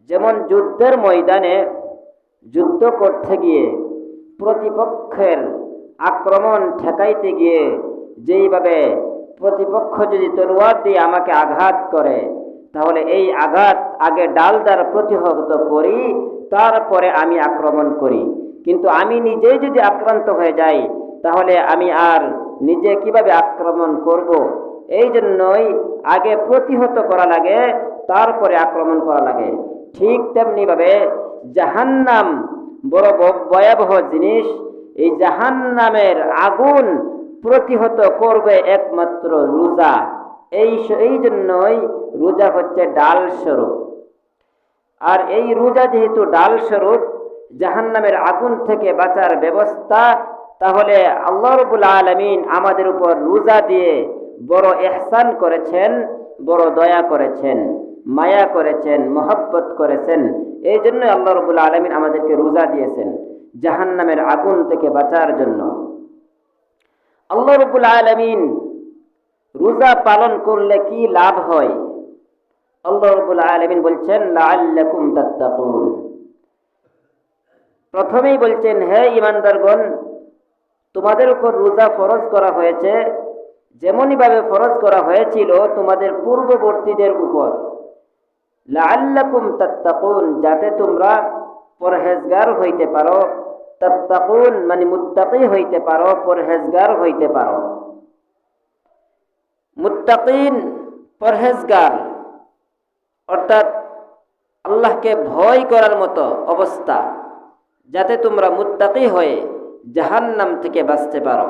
যেমন যুদ্ধের ময়দানে যুদ্ধ করতে গিয়ে প্রতিপক্ষের আক্রমণ ঠেকাইতে গিয়ে যেইভাবে প্রতিপক্ষ যদি তলোয়ার দিয়ে আমাকে আঘাত করে, তাহলে এই আঘাত আগে ডাল দ্বারা প্রতিহত করি, তারপরে আমি আক্রমণ করি। কিন্তু আমি নিজেই যদি আক্রান্ত হয়ে যাই, তাহলে আমি আর নিজে কিভাবে আক্রমণ করব? এই জন্যই আগে প্রতিহত করা লাগে, তারপরে আক্রমণ করা লাগে। ঠিক তেমনিভাবে জাহান্নাম বড় ভয়াবহ জিনিস। এই জাহান্নামের আগুন প্রতিহত করবে একমাত্র রোজা। এই জন্যই রোজা হচ্ছে ডাল স্বরূপ। আর এই রোজা যেহেতু ডাল স্বরূপ জাহান্নামের আগুন থেকে বাঁচার ব্যবস্থা, তাহলে আল্লাহ রাব্বুল আলামিন আমাদের উপর রোজা দিয়ে বড় ইহসান করেছেন, বড় দয়া করেছেন, মায়া করেছেন, মহব্বত করেছেন। এই জন্য আল্লাহ রাব্বুল আলামিন আমাদেরকে রোজা দিয়েছেন জাহান্নামের আগুন থেকে বাঁচার জন্য। আল্লাহ রাব্বুল আলামিন রোজা পালন করলে কি লাভ হয়? আল্লাহ রাব্বুল আলামিন বলছেন, লাআল্লাকুম তাত্তাকুন। প্রথমেই বলছেন, হে ঈমানদারগণ, তোমাদের উপর রোজা ফরজ করা হয়েছে যেমনইভাবে ফরজ করা হয়েছিল তোমাদের পূর্ববর্তীদের উপর। লাআল্লাকুম তাত্তাকুন, যাতে তোমরা পরহেজগার হইতে পারো। তাত্তাকুন মানে মুত্তাকি হইতে পারো, পরহেজগার হইতে পারো। মুত্তাকিন পরহেজগার, অর্থাৎ আল্লাহকে ভয় করার মতো অবস্থা, যাতে তোমরা মুত্তাকি হয়ে জাহান্নাম থেকে বাঁচতে পারো।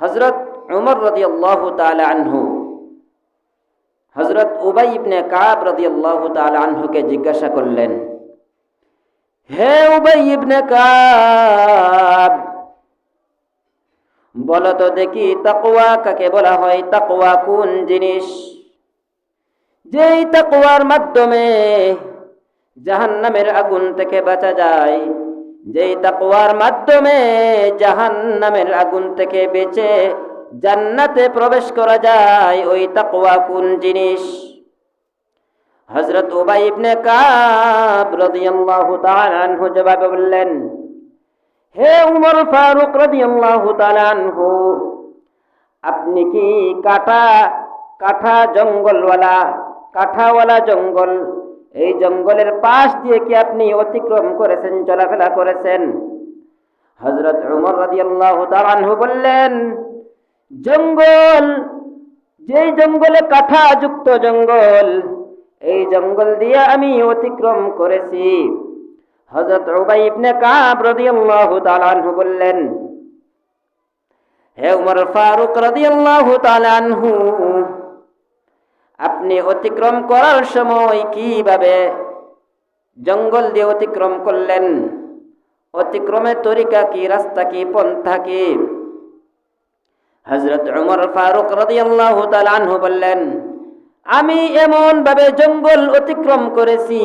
হযরত উমর রাদিয়াল্লাহু তাআলা আনহু হযরত উবাই ইবনে কাব রাদিয়াল্লাহু তাআলা আনহুকে জিজ্ঞাসা করলেন, হে উবাই ইবনে কাব, বলো তো দেখি তাকওয়া কাকে বলা হয়? তাকওয়া কোন জিনিস? যেই তাকওয়ার মাধ্যমে জাহান্নামের আগুন থেকে বাঁচা যায়, যেই তাকওয়ার মাধ্যমে জাহান্নামের আগুন থেকে বেঁচে জান্নাতে প্রবেশ করা যায়, ওই তাকওয়া কোন জিনিস? হযরত উবাই ইবনে কাব রাদিয়াল্লাহু তাআলা আনহু জবাবে বললেন, হে উমর ফারুক রাদিয়াল্লাহু তাআলা আনহু, আপনি কি কাঠা কাঠাওয়ালা জঙ্গল, এই জঙ্গলের পাশ দিয়ে কি আপনি অতিক্রম করেছেন, চলাফেরা করেছেন? হযরত উমর রাদিয়াল্লাহু তাআলা আনহু বললেন, জঙ্গল, যেই জঙ্গলে কাঠাযুক্ত জঙ্গল, এই জঙ্গল দিয়ে আমি অতিক্রম করেছি। হযরত উবাই ইবনে কাব রাদিয়াল্লাহু তাআলা আনহু বললেন, হে উমর ফারুক রাদিয়াল্লাহু তাআলা আনহু, আপনি অতিক্রম করার সময় কিভাবে জঙ্গল দিয়ে অতিক্রম করলেন? অতিক্রমের তরিকা কি, রাস্তা কি, পন্থা কি? হযরত উমর ফারুক রাদিয়াল্লাহু তাআলা আনহু বললেন, আমি এমন ভাবে জঙ্গল অতিক্রম করেছি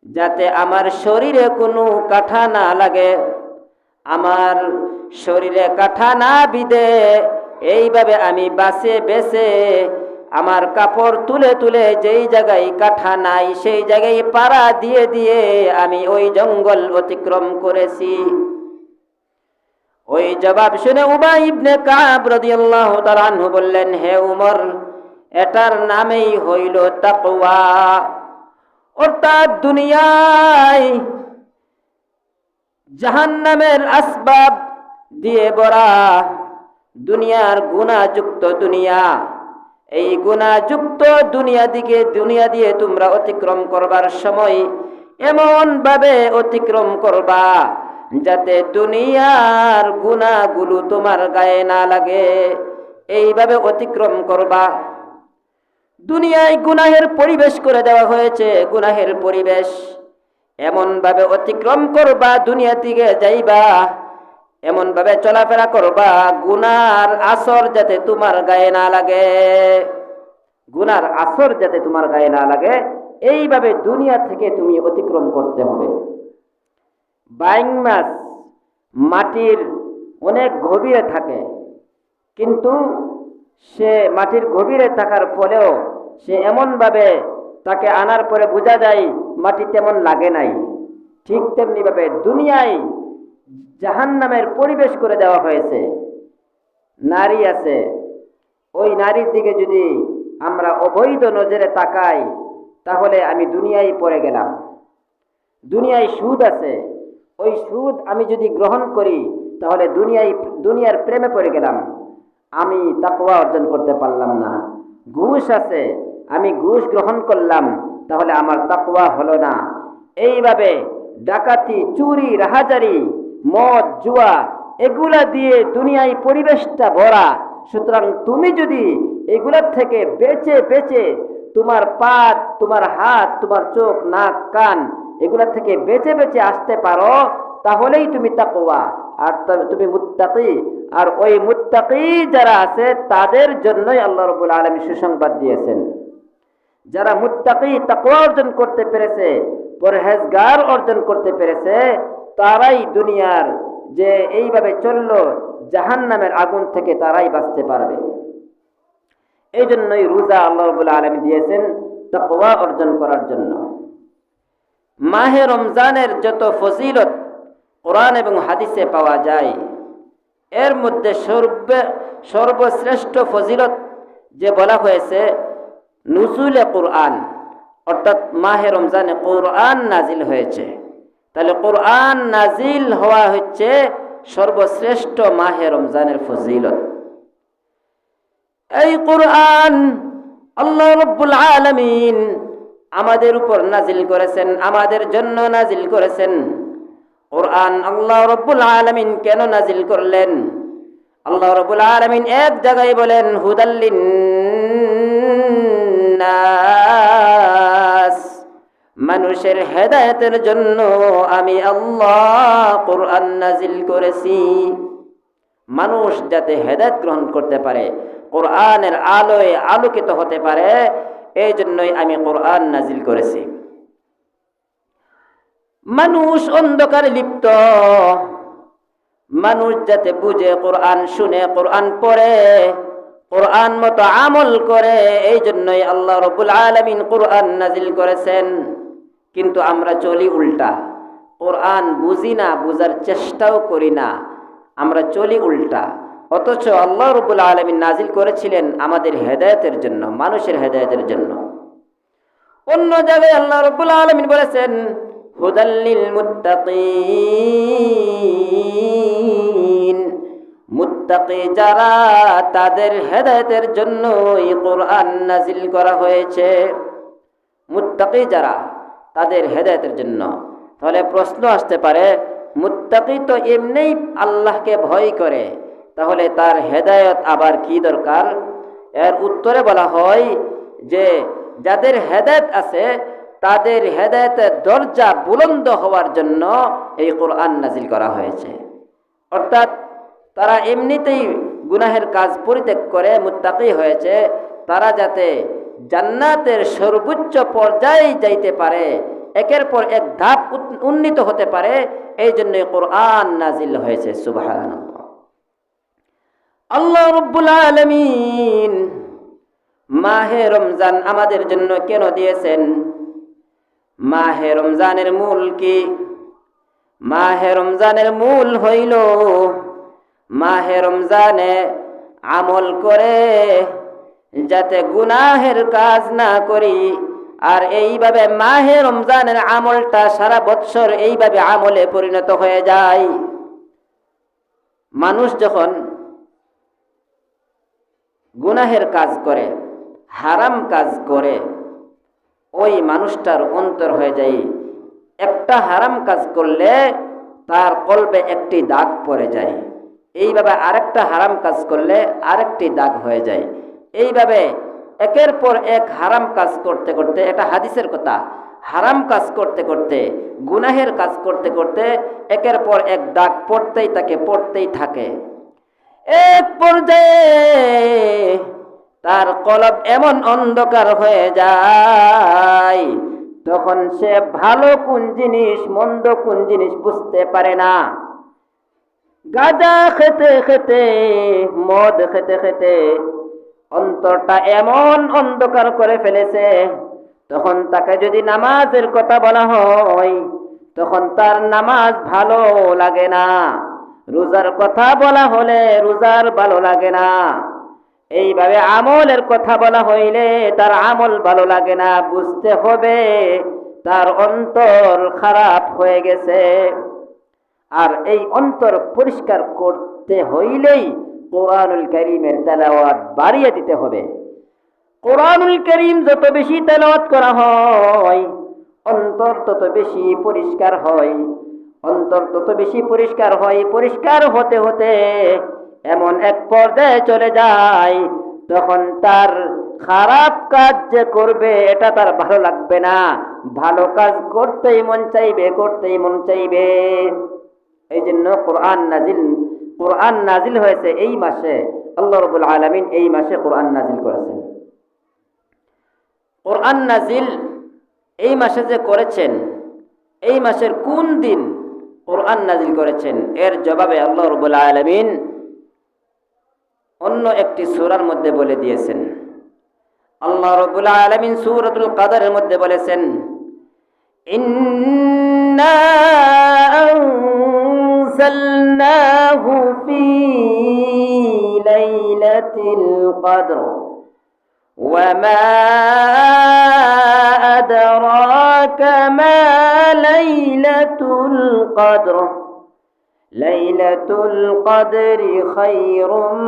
যাতে আমার শরীরে কোনো কাঁটা না লাগে, আমার শরীরে কাঁটা না বিঁধে, এইভাবে আমি বাসে বেছে আমার কাপড় তুলে তুলে যেই জায়গায় কাঁটা নাই সেই জায়গায় পাড়া দিয়ে দিয়ে আমি ওই জঙ্গল অতিক্রম করেছি। ওই জবাব শুনে উবাই ইবনে কাব রাদিয়াল্লাহু তাআলা আনহু বললেন, হে উমর, এটার নামেই হইল তাকওয়া। অর্থাৎ দুনিয়ায় জাহান্নামের আসবাব দিয়ে ভরা, দুনিয়ার গুনাহযুক্ত দুনিয়া, এই গুনাহযুক্ত দুনিয়া দিয়ে তোমরা অতিক্রম করবার সময় এমন ভাবে অতিক্রম করবা যাতে দুনিয়ার গুনাহগুলো তোমার গায়ে না লাগে, এইভাবে অতিক্রম করবা। দুনিয়ায় গুনাহের পরিবেশ করে দেওয়া হয়েছে, গুনাহের পরিবেশ, এমন ভাবে অতিক্রম করবা, দুনিয়া থেকে যাইবা, এমন ভাবে চলাফেরা করবা গুনার আসর যাতে তোমার গায়ে না লাগে, গুনার আসর যাতে তোমার গায়ে না লাগে, এইভাবে দুনিয়া থেকে তুমি অতিক্রম করতে হবে। বাইং মাছ মাটির অনেক গভীরে থাকে, কিন্তু সে মাটির গভীরে থাকার ফলেও সে এমনভাবে তাকে আনার পরে বোঝা যায় মাটি তেমন লাগে নাই। ঠিক তেমনিভাবে দুনিয়ায় জাহান্নামের পরিবেশ করে দেওয়া হয়েছে। নারী আছে, ওই নারীর দিকে যদি আমরা অবৈধ নজরে তাকাই তাহলে আমি দুনিয়ায় পড়ে গেলাম। দুনিয়ায় সুদ আছে, ওই সুদ আমি যদি গ্রহণ করি তাহলে দুনিয়ার প্রেমে পড়ে গেলাম, আমি তাকওয়া অর্জন করতে পারলাম না। ঘুষ আছে, আমি ঘুষ গ্রহণ করলাম, তাহলে আমার তাকওয়া হলো না। এইভাবে ডাকাতি, চুরি, রাহাজারি, মদ, জুয়া এগুলা দিয়ে দুনিয়ায় পরিবেশটা ভরা। সুতরাং তুমি যদি এগুলার থেকে বেঁচে বেঁচে তোমার পা, তোমার হাত, তোমার চোখ, নাক, কান এগুলার থেকে বেঁচে বেঁচে আসতে পারো তাহলেই তুমি তাকওয়া, আর তুমি মুত্তাকি। আর ওই মুত্তাকি যারা আছে তাদের জন্যই আল্লাহ রাব্বুল আলামিন সুসংবাদ দিয়েছেন। যারা মুত্তাকি, তাকওয়া অর্জন করতে পেরেছে, পরহেজগার অর্জন করতে পেরেছে, তারাই দুনিয়ার যে এইভাবে চললো জাহান্নামের আগুন থেকে তারাই বাঁচতে পারবে। এই জন্যই রোজা আল্লাহ রাব্বুল আলামিন দিয়েছেন তাকওয়া অর্জন করার জন্য। মাহে রমজানের যত ফজিলত কোরআন এবং হাদিসে পাওয়া যায়, এর মধ্যে সর্বশ্রেষ্ঠ ফজিলত যে বলা হয়েছে নুজুলে কোরআন, অর্থাৎ মাহে রমজানে কোরআন নাজিল হয়েছে। তাহলে কোরআন নাজিল হওয়া হচ্ছে সর্বশ্রেষ্ঠ মাহে রমজানের ফজিলত। এই কোরআন আল্লাহ রাব্বুল আলামিন আমাদের উপর নাজিল করেছেন, আমাদের জন্য নাজিল করেছেন। কোরআন আল্লাহ রাব্বুল আলামিন কেন নাজিল করলেন? আল্লাহ রাব্বুল আলামিন এক জায়গায় বলেন হুদাল লিন্নাস, মানুষের হেদায়েতের জন্য আমি আল্লাহ কোরআন নাজিল করেছি। মানুষ যাতে হেদায়েত গ্রহণ করতে পারে, কোরআনের আলোয় আলোকিত হতে পারে, এই জন্যই আমি কোরআন নাজিল করেছি। মানুষ অন্ধকারে লিপ্ত, মানুষ যাতে বুঝে, কোরআন শুনে, কোরআন পড়ে, কোরআন মতো আমল করে, এই জন্যই আল্লাহ রাব্বুল আলামিন কোরআন নাজিল করেছেন। কিন্তু আমরা চলি উল্টা, কোরআন বুঝি না, বুঝার চেষ্টাও করি না, আমরা চলি উল্টা। অথচ আল্লাহ রাব্বুল আলামিন নাজিল করেছিলেন আমাদের হেদায়েতের জন্য, মানুষের হেদায়েতের জন্য। অন্য জায়গায় আল্লাহ রাব্বুল আলামিন বলেছেন হুদাল লিল মুত্তাকিন, মুত্তাকি যারা তাদের হেদায়েতের জন্য এই কোরআন নাজিল করা হয়েছে। মুত্তাকি যারা তাদের হেদায়েতের জন্য। তাহলে প্রশ্ন আসতে পারে, মুত্তাকি তো এমনিই আল্লাহকে ভয় করে, তাহলে তার হেদায়েত আবার কি দরকার? এর উত্তরে বলা হয় যে যাদের হেদায়েত আছে তাদের হেদায়েতের দরজা বুলন্দ হওয়ার জন্য এই কোরআন নাজিল করা হয়েছে। অর্থাৎ তারা এমনিতেই গুনাহের কাজ পরিত্যাগ করে মুত্তাকি হয়েছে, তারা যাতে জান্নাতের সর্বোচ্চ পর্যায়ে যাইতে পারে, একের পর এক ধাপ উন্নীত হতে পারে, এই জন্য কোরআন নাজিল হয়েছে। সুবহানাল্লাহ। আল্লাহ রাব্বুল আলামিন মাহে রমজান আমাদের জন্য কেন দিয়েছেন? মাহে রমজানের মূল কি? মাহে রমজানের মূল হইল মাহে রমজানে আমল করে যাতে গুনাহের কাজ না করি। আর এইভাবে মাহে রমজানের আমলটা সারা বৎসর এইভাবে আমলে পরিণত হয়ে যায়। মানুষ যখন গুনাহের কাজ করে, হারাম কাজ করে, ওই মানুষটার অন্তর হয়ে যায়, একটা হারাম কাজ করলে তার কলবে একটি দাগ পড়ে যায়, এইভাবে আরেকটা হারাম কাজ করলে আরেকটি দাগ হয়ে যায়। এইভাবে একের পর এক হারাম কাজ করতে করতে, এটা হাদিসের কথা, হারাম কাজ করতে করতে, গুনাহের কাজ করতে করতে একের পর এক দাগ পড়তেই থাকে, পড়তেই থাকে। এক পর্যায়ে তার কলব এমন অন্ধকার হয়ে যায়, তখন সে ভালো কোন জিনিস, মন্দ কোন জিনিস বুঝতে পারে না। গাঁজা খেতে খেতে, মদ খেতে খেতে অন্তরটা এমন অন্ধকার করে ফেলেছে, তখন তাকে যদি নামাজের কথা বলা হয় তখন তার নামাজ ভালো লাগে না, রোজার কথা বলা হলে রোজার ভালো লাগে না, এইভাবে আমলের কথা বলা হইলে তার আমল ভালো লাগে না। বুঝতে হবে তার অন্তর খারাপ হয়ে গেছে। আর এই অন্তর পরিষ্কার করতে হইলেই কোরআনুল কারীমের তেলাওয়াত বাড়িয়ে দিতে হবে। কোরআনুল কারীম যত বেশি তেলাওয়াত করা হয় অন্তর তত বেশি পরিষ্কার হয়, অন্তর তত বেশি পরিষ্কার হয়। পরিষ্কার হতে হতে এমন এক পর্যায়ে চলে যায় তখন তার খারাপ কাজ যে করবে এটা তার ভালো লাগবে না, ভালো কাজ করতেই মন চাইবে, করতেই মন চাইবে। এই জন্য কোরআন নাজিল হয়েছে এই মাসে। আল্লাহ রাব্বুল আলামিন এই মাসে কোরআন নাজিল করেছেন। কোরআন নাজিল এই মাসে যে করেছেন, এই মাসের কোন দিন কোরআন নাজিল করেছেন এর জবাবে আল্লাহ রাব্বুল আলামিন অন্য একটি সূরার মধ্যে বলে দিয়েছেন। আল্লাহ রাব্বুল আলামিন সূরাতুল কদরের মধ্যে বলেছেন, ইন্না আনজালনাহু ফি লাইলাতিল কদর ওয়া মা আদরাকা মা লাইলাতুল কদর লাইলাতুল কদরি খায়রুম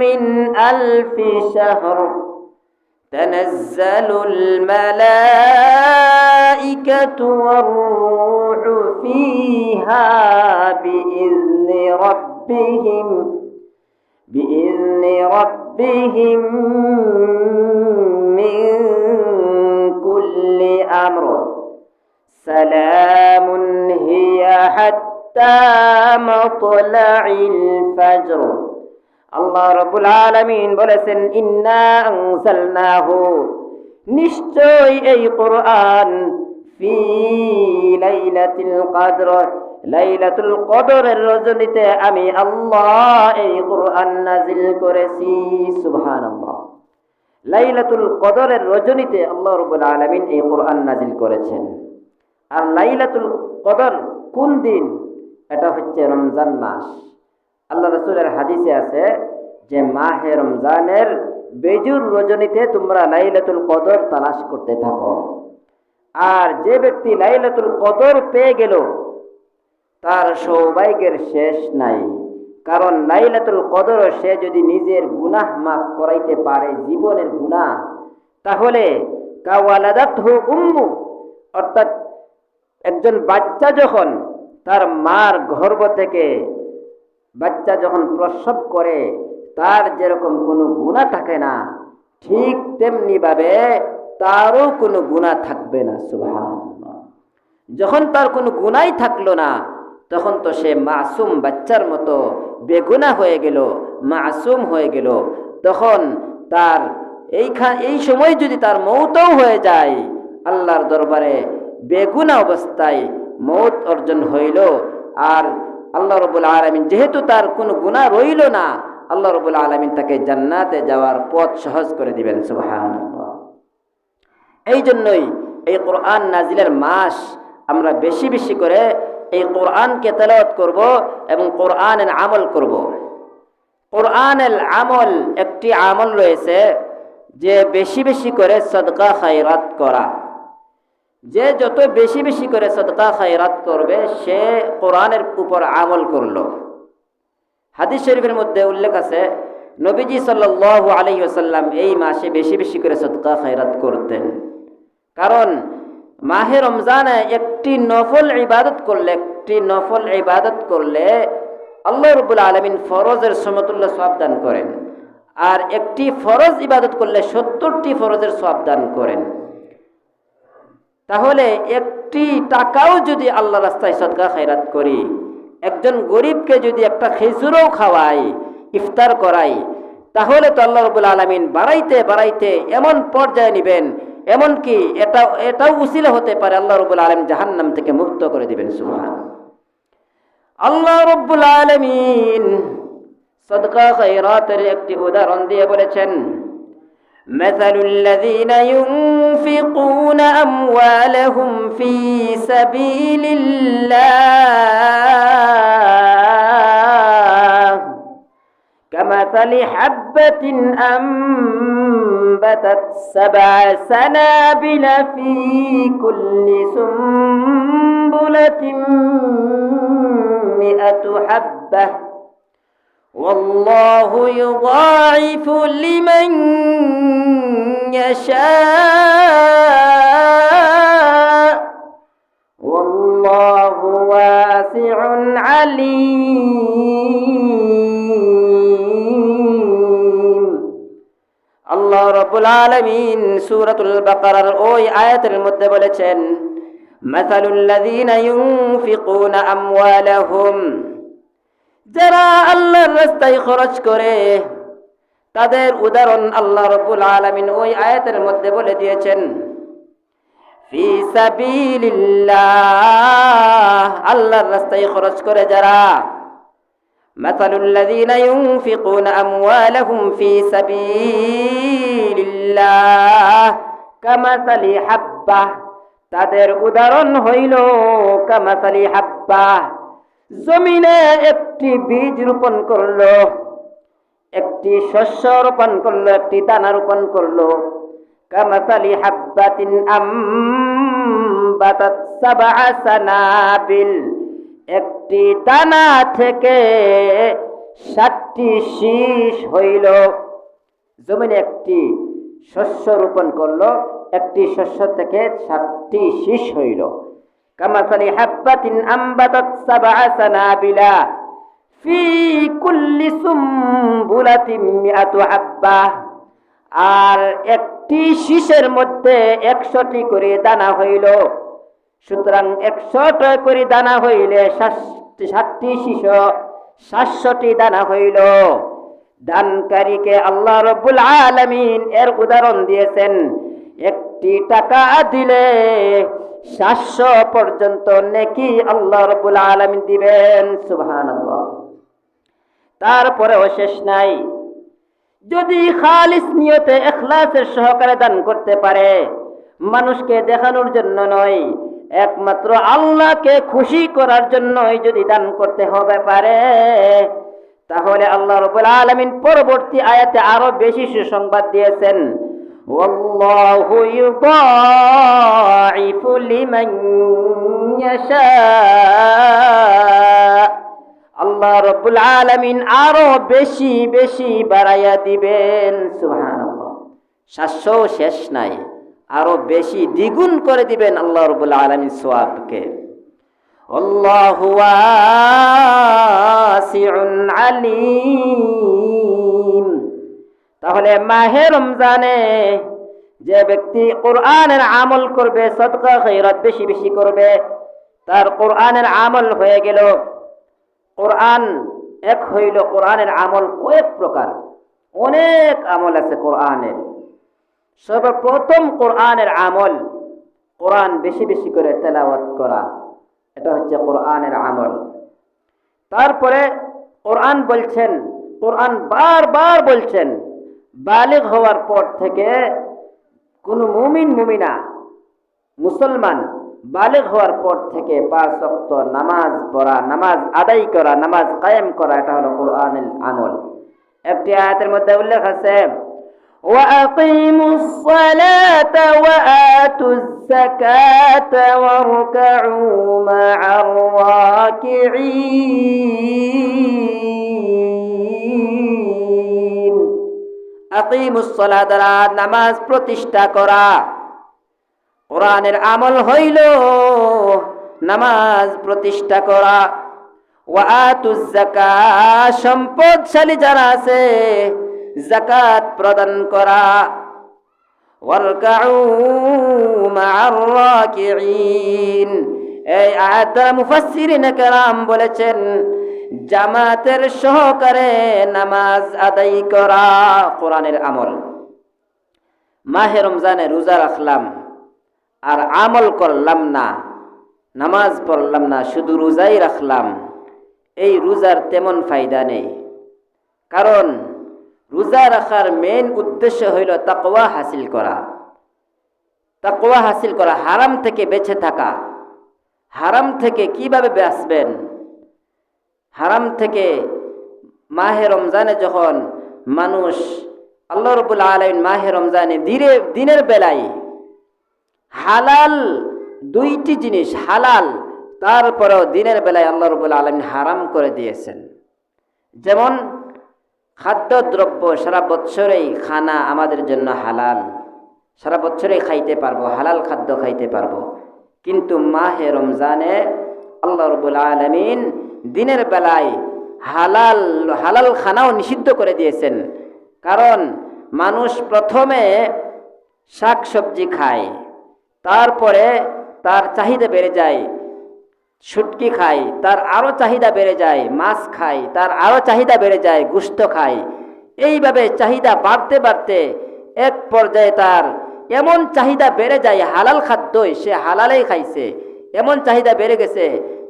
মিন আলফি শাহর তানাজ্জালুল মালাইকাতু ওয়ার রূহু ফিহা বিইذনি রাব্বিহিম মিন কুল্লি আমর সালামুন হিয়া হাত্তা মাতলাইল ফাজর। আল্লাহ রাব্বুল আলামিন বলেছেন, ইন্না আনজালনাহু, নিশ্চয় এই কোরআন, ফি লাইলাতুল কদর, লাইলাতুল কদরের রজনীতে আমি আল্লাহ এই কোরআন নাজিল করেছি। সুবহানাল্লাহ। লাইলাতুল কদরের রজনীতে আল্লাহ রাব্বুল আলামিন এই কোরআন নাজিল করেছেন। আর লাইলাতুল কদর কোন দিন? এটা হচ্ছে রমজান মাস। আল্লাহ রাসূলের হাদিসে আছে যে মাহে রমজানের বেজুর রজনীতে তোমরা লাইলাতুল কদর তালাশ করতে থাকো। আর যে ব্যক্তি লাইলাতুল কদর পেয়ে গেল তার সৌভাগ্যের শেষ নাই। কারণ লাইলাতুল কদর সে যদি নিজের গুনাহ মাফ করাইতে পারে, জীবনের গুনাহ, তাহলে কাওয়ালাদাতহু উম্মু, অর্থাৎ একজন বাচ্চা যখন তার মার গর্ভ থেকে বাচ্চা যখন প্রসব করে তার যেরকম কোনো গুনাহ থাকে না, ঠিক তেমনি ভাবে তারও কোনো গুনাহ থাকবে না। সুবহানাল্লাহ। যখন তার কোনো গুনাহই থাকলো না তখন তো সে মাসুম বাচ্চার মতো বেগুনাহ হয়ে গেল, মাসুম হয়ে গেল। তখন তার এই সময় যদি তার মওতও হয়ে যায়, আল্লাহর দরবারে বেগুনাহ অবস্থায় মওত অর্জন হইল। আর আল্লাহ রাব্বুল আলামিন যেহেতু তার কোনো গুনাহ রইল না, আল্লাহ রাব্বুল আলামিন তাকে জান্নাতে যাওয়ার পথ সহজ করে দিবেন। সুবহানাল্লাহ। এই জন্যই এই কোরআন নাজিলের মাস আমরা বেশি বেশি করে এই কোরআনকে তেলাওয়াত করব এবং কোরআনের আমল করব। কোরআনের আমল, একটি আমল রয়েছে যে বেশি বেশি করে সদকা খায়রাত করা। যে যত বেশি বেশি করে সদকা খায়রাত করবে সে কোরআনের উপর আমল করলো। হাদিস শরীফের মধ্যে উল্লেখ আছে নবীজি সাল্লাল্লাহু আলাইহি ওয়াসাল্লাম এই মাসে বেশি বেশি করে সদকা খায়রাত করতেন। কারণ মাহে রমজানে একটি নফল ইবাদত করলে আল্লাহ রাব্বুল আলামিন ফরজের সমতুল্য সওয়াব দান করেন। আর একটি ফরজ ইবাদত করলে 70টি ফরজের সওয়াব দান করেন। তাহলে একটি টাকাও যদি আল্লাহ রাস্তায় সদকা খায়রাত করি, একজন গরিবকে যদি একটা খেজুরও খাওয়াই, ইফতার করাই, তাহলে তো আল্লাহ রাব্বুল আলামিন বাড়াইতে বাড়াইতে এমন পর্যায়ে নেবেন, এমনকি এটাও উসিলা হতে পারে আল্লাহ রাব্বুল আলামিন জাহান্নাম থেকে মুক্ত করে দিবেন। সুবহানাল্লাহ। আল্লাহ রাব্বুল আলামিন সদকা খায়রাতের একটি উদাহরণ দিয়ে বলেছেন, مثل الذين ينفقون أموالهم في سبيل الله كمثل حبة أنبتت 7 سنابل في كل سنبلة 100 حبة والله يضاعف لمن يشاء والله واسع عليم। আল্লাহ রাব্বুল আলামিন সূরাতুল বাকারার ওই আয়াতের মধ্যে বলেছেন, মাসালুল লাযীনা ইউনফিকুনা আমওয়ালাহুম, যারা আল্লাহর রাস্তায় খরচ করে তাদের উদাহরণ আল্লাহ রাব্বুল আলামিন ওই আয়াতের মধ্যে বলে দিয়েছেন, ফি সাবিলিল্লাহ, আল্লাহর রাস্তায় খরচ করে যারা, মাসালুল লাযীনা ইউনফিকুনা আমওয়ালাহুম ফি সাবিলিল্লাহ কামাসালি হাব্বাহ, তাদের উদাহরণ হইল কামাসালি হাব্বাহ, জমিনে একটি বীজ রোপণ করলো, একটি শস্য রোপণ করলো, একটি দানা রোপণ করলো। কামাসালি হাব্বাতিন আম্বাতাত 7 সানাবিল, একটি দানা থেকে 7টি শীষ হইল। জমিনে একটি শস্য রোপণ করলো, একটি শস্য থেকে 7টি শীষ হইল। কামাসালি হাব্বাতিন আম্বাতাত 7 সানাবিলা ফি কুল্লি সুমবুলাতিন 100 হাব্বা, আর একটি শীষের মধ্যে 100টি করে দানা হইল। সুতরাং 100টা করে দানা হইলে 7টি শীষ, 700টি দানা হইল। দানকারীকে আল্লাহ রাব্বুল আলামিন এর উদাহরণ দিয়েছেন, একটি টাকা দিলে 700 পর্যন্ত নেকি আল্লাহ রাব্বুল আলামিন দিবেন। সুবহানাল্লাহ। তারপরেও শেষ নাই, যদি খালিস নিয়তে ইখলাসের সহকারে দান করতে পারে, মানুষকে দেখানোর জন্য নয়, একমাত্র আল্লাহকে খুশি করার জন্যই যদি দান করতে হবে পারে, তাহলে আল্লাহ রাব্বুল আলামিন পরবর্তী আয়াতে আরো বেশি সুসংবাদ দিয়েছেন, ওয়াল্লাহু ইউদাইফু লিমান ইয়াশা, আল্লাহ রাব্বুল আলামিন আরো বেশি বেশি বাড়াইয়া দিবেন। সুবহানাল্লাহ। 700 শেষ নাই, আরো বেশি দ্বিগুণ করে দিবেন আল্লাহ রাব্বুল আলামিন সওয়াবকে। আল্লাহু ওয়াসিউন আলিম। তাহলে মাহে রমজানে যে ব্যক্তি কোরআনের আমল করবে, সদকা খায়রাত বেশি বেশি করবে, তার কোরআনের আমল হয়ে গেল। কোরআন এক হইল, কোরআনের আমল কয়েক প্রকার, অনেক আমল আছে কোরআনের। সর্বপ্রথম কোরআনের আমল, কোরআন বেশি বেশি করে তেলাওয়াত করা, এটা হচ্ছে কোরআনের আমল। তারপরে কোরআন বলছেন, কোরআন বারবার বলছেন, বালিগ হওয়ার পর থেকে কোনো মুমিন মুমিনা মুসলমান বালিগ হওয়ার পর থেকে 5 ওয়াক্ত নামাজ পড়া, নামাজ আদায় করা, নামাজ কায়েম করা, এটা হলো কোরআনের আমল। একটি আয়াতের মধ্যে উল্লেখ আছে, ওয়াকিমুস সালাতা ওয়া আতুজ যাকাতা ওয়ারকাউ মা'আর রাকিঈন। আকিমুস সালাতা, নামাজ প্রতিষ্ঠা করা। কোরআনের আমল হইল নামাজ প্রতিষ্ঠা করা। ওয়া আতুজ যাকাত, সম্পদশালী যারা আছে যাকাত প্রদান করা। ওয়ারকাউ মা'আর রাকিঈন, এই আয়াত দ্বারা মুফাসসিরিনে কেরাম বলেছেন, জামাতের সহকারে নামাজ আদায় করা কোরআনের আমল। মাহে রমজানে রোজা রাখলাম আর আমল করলাম না, নামাজ পড়লাম না, শুধু রোজাই রাখলাম, এই রোজার তেমন ফায়দা নেই। কারণ রোজা রাখার মেইন উদ্দেশ্য হইল তাকওয়া হাসিল করা। তাকওয়া হাসিল করা, হারাম থেকে বেঁচে থাকা। হারাম থেকে কিভাবে বাঁচবেন? হারাম থেকে মাহে রমজানে যখন মানুষ আল্লাহ রাব্বুল আলামিন মাহে রমজানে দিনের বেলায় হালাল দুইটি জিনিস হালাল, তারপরেও দিনের বেলায় আল্লাহ রাব্বুল আলামিন হারাম করে দিয়েছেন। যেমন খাদ্যদ্রব্য সারা বৎসরেই খানা আমাদের জন্য হালাল, সারা বৎসরেই খাইতে পারবো, হালাল খাদ্য খাইতে পারবো। কিন্তু মাহে রমজানে আল্লাহ রাব্বুল আলামিন দিনের বেলায় হালাল খানাও নিষিদ্ধ করে দিয়েছেন। কারণ মানুষ প্রথমে শাক সবজি খায়, তারপরে তার চাহিদা বেড়ে যায়, শুটকি খায়, তার আরও চাহিদা বেড়ে যায়, মাছ খায়, তার আরও চাহিদা বেড়ে যায়, গোশত খায়। এইভাবে চাহিদা বাড়তে বাড়তে এক পর্যায়ে তার এমন চাহিদা বেড়ে যায়, হালাল খাদ্যই সে হালালেই খাইছে, এমন চাহিদা বেড়ে গেছে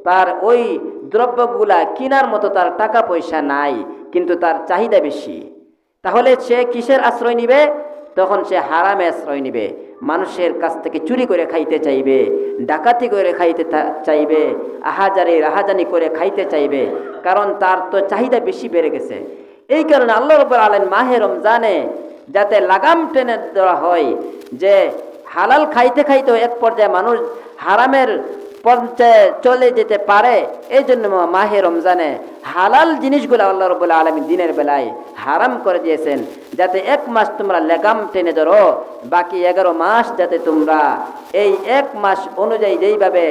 তার ওই দ্রব্যগুলা কেনার মতো তার টাকা পয়সা নাই, কিন্তু তার চাহিদা বেশি। তাহলে সে কিসের আশ্রয় নিবে? তখন সে হারামে আশ্রয় নিবে। মানুষের কাছ থেকে চুরি করে খাইতে চাইবে, ডাকাতি করে খাইতে চাইবে, রাহাজানি করে খাইতে চাইবে, কারণ তার তো চাহিদা বেশি বেড়ে গেছে। এই কারণে আল্লাহ রাব্বুল আলামিন মাহে রমজানে যাতে লাগাম টেনে দেওয়া হয়, যে হালাল খাইতে খাইতেও এক পর্যায়ে মানুষ হারামের পর্যায়ে চলে যেতে পারে, এই জন্য মাহে রমজানে হালাল জিনিসগুলো আল্লাহ রাব্বুল আলামিন দিনের বেলায় হারাম করে দিয়েছেন, যাতে এক মাস তোমরা লাগাম টেনে ধরো, বাকি 11 মাস যাতে তোমরা এই এক মাস অনুযায়ী যেইভাবে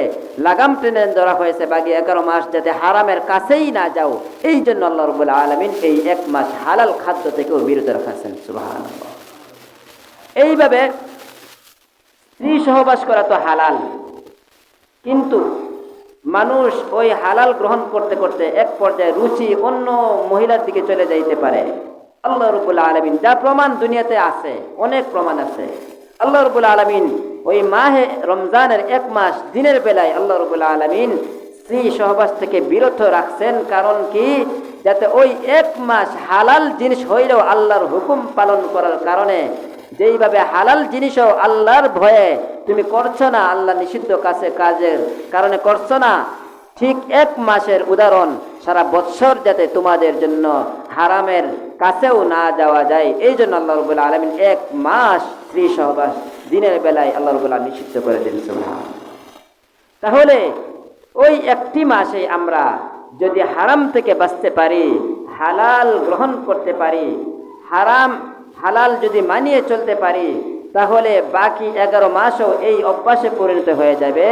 লাগাম টেনে ধরা হয়েছে, বাকি 11 মাস যাতে হারামের কাছেই না যাও, এই জন্য আল্লাহ রাব্বুল আলামিন এই এক মাস হালাল খাদ্য থেকেও বিরত রাখছেন। সুবহানাল্লাহ। এইভাবে স্ত্রী সহবাস করা তো হালাল, কিন্তু মানুষ ওই হালাল গ্রহণ করতে করতে এক পর্যায়ে রুচি অন্য মহিলার দিকে চলে যাইতে পারে। আল্লাহ রাব্বুল আলামিন যা প্রমাণ দুনিয়াতে আছে, অনেক প্রমাণ আছে। আল্লাহ রাব্বুল আলামিন ওই মাহে রমজানের এক মাস দিনের বেলায় আল্লাহ রাব্বুল আলামিন স্ত্রী সহবাস থেকে বিরত রাখছেন। কারণ কি? যাতে ওই এক মাস হালাল জিনিস হইলেও আল্লাহর হুকুম পালন করার কারণে, যেইভাবে হালাল জিনিসও আল্লাহর ভয়ে তুমি করছো না, আল্লাহ নিষিদ্ধ কাজের কারণে করছো না, ঠিক এক মাসের উদাহরণ সারা বৎসর যাতে তোমাদের জন্য হারামের কাছেও না যাওয়া যায়, এই জন্য আল্লাহ রাব্বুল আলামিন এক মাস স্ত্রী সহবাস দিনের বেলায় আল্লাহ রাব্বুল আলামিন নিষিদ্ধ করে দিন। তাহলে ওই একটি মাসে আমরা যদি হারাম থেকে বাঁচতে পারি, হালাল গ্রহণ করতে পারি, হালাল যদি মানিয়ে চলতে পারি, তাহলে বাকি 11 মাসও এই অভ্যাসে পরিণত হয়ে যাবে।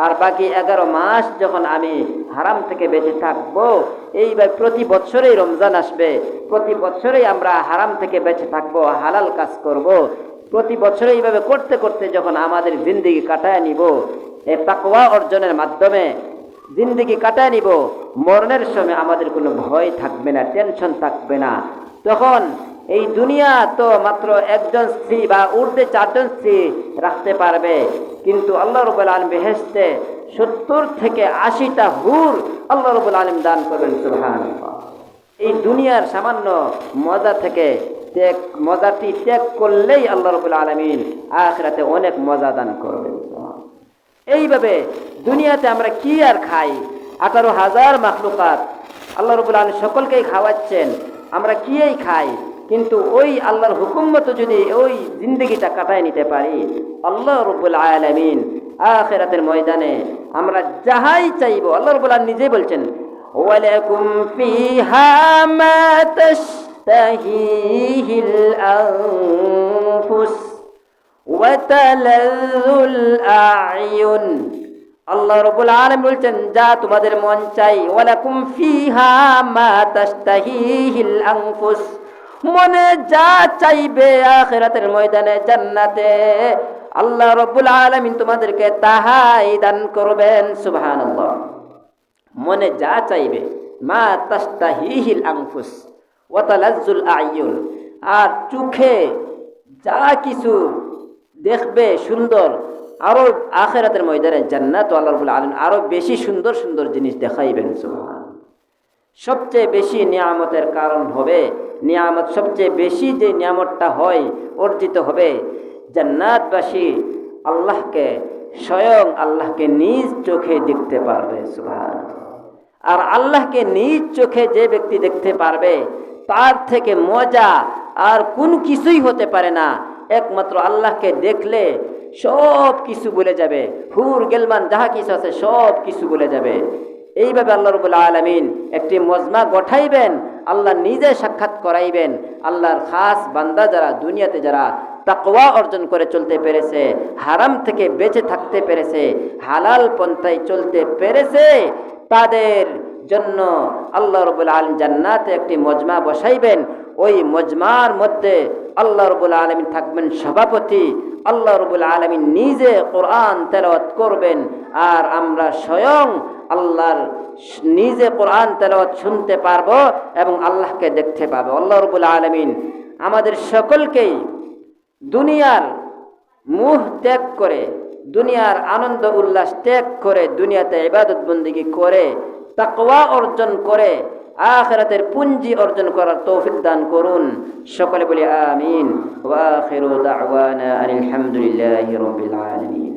আর বাকি 11 মাস যখন আমি হারাম থেকে বেঁচে থাকবো, এইভাবে প্রতি বছরেই রমজান আসবে, প্রতি বছরেই আমরা হারাম থেকে বেঁচে থাকবো, হালাল কাজ করব। প্রতি বছরে এইভাবে করতে করতে যখন আমাদের জিন্দেগি কাটায় নিব, এই তাকওয়া অর্জনের মাধ্যমে জিন্দেগি কাটায় নিব, মরণের সময় আমাদের কোনো ভয় থাকবে না, টেনশন থাকবে না। তখন এই দুনিয়া তো মাত্র একজন স্ত্রী বা ঊর্ধ্বে 4 জন স্ত্রী রাখতে পারবে, কিন্তু আল্লাহ রাব্বুল আলামিন বেহেশতে 70 থেকে 80টা হুর আল্লাহ রাব্বুল আলামিন দান করবেন। সুবহানাল্লাহ। এই দুনিয়ার সামান্য মজা থেকে মজাটি ত্যাগ করলেই আল্লাহ রাব্বুল আলামিন আখিরাতে অনেক মজা দান করবেন। এইভাবে দুনিয়াতে আমরা কি আর খাই, 18,000 মাখলুকাত আল্লাহ রাব্বুল আলামিন সকলকেই খাওয়াচ্ছেন, আমরা কিই খাই, কিন্তু ওই আল্লাহর হুকুম মতো যদি ওই জিন্দগিটা কাটায় নিতে পারি, আল্লাহ রাব্বুল আলামিন আখিরাতের ময়দানে আমরা যাহাই চাইব, আল্লাহ রাব্বুল আলামিন নিজেই বলছেন, ওয়ালাকুম ফিহা মা তাশতাহিহিল আনফুস ওয়া তালাযুল আ'য়ুন। আল্লাহ রাব্বুল আলামিন বলছেন, যা তোমাদের মন চাই, ওয়ালাকুম ফিহা মা তাশতাহিহিল আনফুস, মনে যা চাইবে আখিরাতের ময়দানে জান্নাতে আল্লাহ রাব্বুল আলামিন তোমাদেরকে তাহাই দান করবেন। সুবহানাল্লাহ। মনে যা চাইবে, মা তাশতাহিহিল আনফুস ওয়া তালাজ্জুল আ'য়ুন, আর চোখে যা কিছু দেখবে সুন্দর, আরো আখিরাতের ময়দানে জান্নাত আল্লাহ রাব্বুল আলামিন আরো বেশি সুন্দর সুন্দর জিনিস দেখাইবেন। সুবহানাল্লাহ। সবচেয়ে বেশি নিয়ামতের কারণ হবে, নিয়ামত সবচেয়ে বেশি যে নিয়ামতটা হয় অর্জিত হবে, জান্নাতবাসী আল্লাহকে স্বয়ং আল্লাহকে নিজ চোখে দেখতে পারবে। সুবহানাল্লাহ। আর আল্লাহকে নিজ চোখে যে ব্যক্তি দেখতে পারবে তার থেকে মজা আর কোন কিছুই হতে পারে না। একমাত্র আল্লাহকে দেখলে সব কিছু ভুলে যাবে, হুর গেলমান যাহা কিছু আছে সব কিছু ভুলে যাবে। এইভাবে আল্লাহ রাব্বুল আলামিন একটি মজমা গঠাইবেন, আল্লাহ নিজে সাক্ষাৎ করাইবেন। আল্লাহর খাস বান্দা যারা দুনিয়াতে যারা তাকওয়া অর্জন করে চলতে পেরেছে, হারাম থেকে বেঁচে থাকতে পেরেছে, হালাল পন্থায় চলতে পেরেছে, তাদের জন্য আল্লাহ রাব্বুল আলামিন জান্নাতে একটি মজমা বসাইবেন। ওই মজমার মধ্যে আল্লাহ রাব্বুল আলামিন থাকবেন সভাপতি। আল্লাহ রাব্বুল আলামিন নিজে কোরআন তেলাওয়াত করবেন, আর আমরা স্বয়ং আল্লাহর নিজে কোরআন তেলাওয়াত শুনতে পারবো এবং আল্লাহকে দেখতে পাবো। আল্লাহ রাব্বুল আলামিন আমাদের সকলকেই দুনিয়ার মোহ ত্যাগ করে, দুনিয়ার আনন্দ উল্লাস ত্যাগ করে, দুনিয়াতে ইবাদত বন্দেগী করে, তাকওয়া অর্জন করে আখিরাতের পুঁজি অর্জন করার তৌফিক দান করুন। সকলে বলি আমিন। ওয়া আখিরু দাওয়ানা আলহামদুলিল্লাহি রাব্বিল আলামিন।